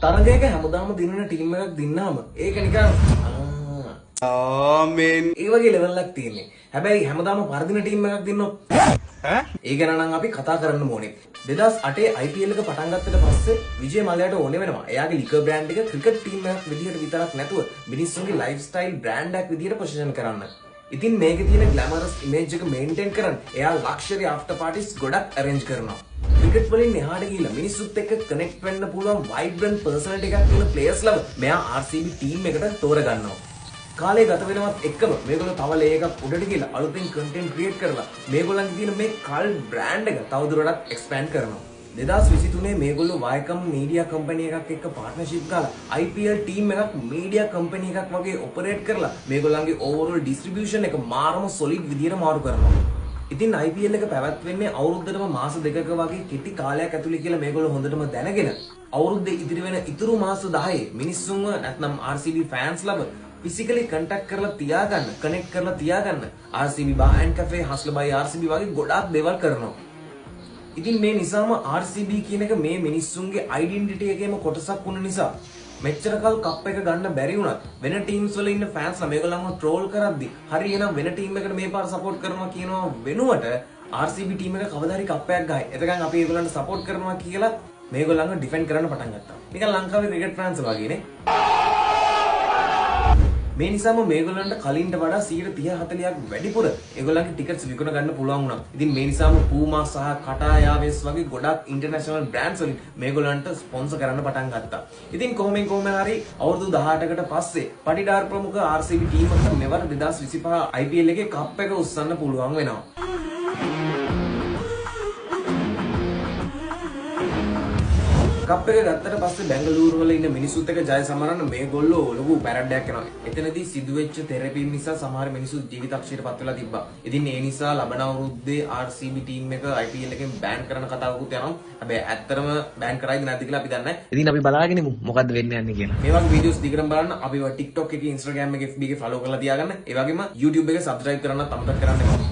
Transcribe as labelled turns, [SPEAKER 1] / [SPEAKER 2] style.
[SPEAKER 1] තරගයක හැමදාම දිනන ටීම් එකක් දින්නාම ඒක නිකන් ආමෙන් ඒ වගේ ලෙවල් එකක් තියෙන්නේ. හැබැයි හැමදාම වර්ධින ටීම් එකක් දින්නොත් ඒ ගැන නම් අපි කතා කරන්න ඕනේ. 2008 IPL එක පටන් ගත්තට පස්සේ විජේ මල්ලයාට ඕනේ වෙනවා. එයාගේ ලිකර් බ්‍රෑන්ඩ් එක ක්‍රිකට් ටීම් එකක් විදිහට විතරක් නැතුව මිනිස්සුන්ගේ ලයිෆ් ස්ටයිල් බ්‍රෑන්ඩ් එකක් විදිහට පොසිෂන් කරන්න. ඉතින් මේකේ තියෙන ග්ලැමරස් ඉමේජ් එක මේන්ටේන් කරන්න එයා ලක්ෂරි ආෆ්ටර් පාටිස් ගොඩක් අරේන්ජ් කරනවා. ක්‍රිකට් වලින් එහාට ගිහිල්ලා මිනිස්සුත් එක්ක කනෙක්ට් වෙන්න පුළුවන් වයිබ්‍රන්ට් පර්සනැලිටි එකක් තියෙන ප්ලේයර්ස්ලව මෙයා RCB ටීම් එකට තෝරගන්නවා. කාලේ ගත වෙනවත් එක්කම මේගොල්ලෝ තව ලේ එකක් උඩට ගිහලා අලුතින් කන්ටෙන්ට් ක්‍රියේට් කරලා මේගොල්ලන්ගේ තියෙන මේ කල් බ්‍රෑන්ඩ් එක තවදුරටත් එක්ස්පෑන්ඩ් කරනවා. 2023 මේගොල්ලෝ Viacom මීඩියා කම්පැනි එකක් එක්ක පාර්ට්නර්ෂිප් ගාලා IPL ටීම් එකක් මීඩියා කම්පැනි එකක් වගේ ඔපරේට් කරලා මේගොල්ලන්ගේ ඕවරෝල් ඩිස්ට්‍රිබියුෂන් එක මාරම සොලිඩ් විදියට මාරු කරනවා. ඉතින් IPL එක පැවැත්වෙන්නේ අවුරුද්දටම මාස දෙකක වගේ කෙටි කාලයක් ඇතුළේ කියලා මේගොල්ලෝ හොඳටම දැනගෙන අවුරුද්දේ ඉතිරි වෙන ඉතුරු මාස 10 මිනිස්සුන්ව නැත්නම් RCB ෆෑන්ස්ලව physically contact කරලා තියාගන්න, connect කරලා තියාගන්න RCB bar and cafe, hustle by RCB වගේ ගොඩාක් දේවල් කරනවා. ඉතින් මේ නිසාම RCB කියන එක මේ මිනිස්සුන්ගේ identity එකේම කොටසක් වුණ නිසා මෙච්චර කල් කප් එක ගන්න බැරි වුණත් වෙන ටීම්ස් වල ඉන්න ෆෑන්ස්ලා මේගොල්ලන්ව ට්‍රෝල් කරද්දි හරි එහෙනම් වෙන ටීම් එකකට මේ පාර සපෝට් කරනවා කියනවා වෙනුවට RCB ටීම් එක කවදා හරි කප් එකක් ගහයි. එතකන් අපි ඒගොල්ලන්ට සපෝට් කරනවා කියලා මේගොල්ලන්ව ඩිෆෙන්ඩ් කරන්න පටන් ගත්තා. නිකන් ලංකාවේ ක්‍රිකට් ෆෑන්ස් වගේනේ. මේ නිසාම මේගොල්ලන්ට කලින්ට වඩා 30-40ක් වැඩිපුර ඒගොල්ලන්ගේ ටිකට්ස් විකුණ ගන්න පුළුවන් වුණා. ඉතින් මේ නිසාම Puma සහ Kata Airways වගේ ගොඩක් ඉන්ටර්නැෂනල් බ්‍රෑන්ඩ්ස් වලින් මේගොල්ලන්ට ස්පොන්සර් කරන්න පටන් ගත්තා. ඉතින් කොහොම හරි අවුරුදු 18කට පස්සේ පටිඩාර ප්‍රමුඛ RCB ටීම් එකට මෙවර 2025 IPL එකේ කප් එක උස්සන්න පුළුවන් වෙනවා. කප් එක ගත්තට පස්සේ බැංගලූරු වල ඉන්න මිනිස්සුත් එක්ක ජය සමරන්න මේගොල්ලෝ ලොකු පැරඩ්ඩයක් කරනවා. එතනදී සිදුවෙච්ච තෙරපි නිසා සමහර මිනිස්සු ජීවිතක්ෂයට පත් වෙලා තිබ්බා. ඉතින් ඒ නිසා ලබන අවුරුද්දේ RCB ටීම් එක IPL එකෙන් බෑන් කරන කතාවකුත් යනවා. හැබැයි ඇත්තටම බෑන් කරයිද නැද්ද කියලා අපි දන්නේ නැහැ. ඉතින් අපි බලාගෙන ඉමු මොකද්ද වෙන්න යන්නේ කියලා. මේ වගේ වීඩියෝස් දිගටම බලන්න අපිව TikTok එකේ, Instagram එකේ, FB එකේ ෆලෝ කරලා තියාගන්න. ඒ වගේම YouTube එකේ subscribe කරන්නත් අමතක කරන්න එපා.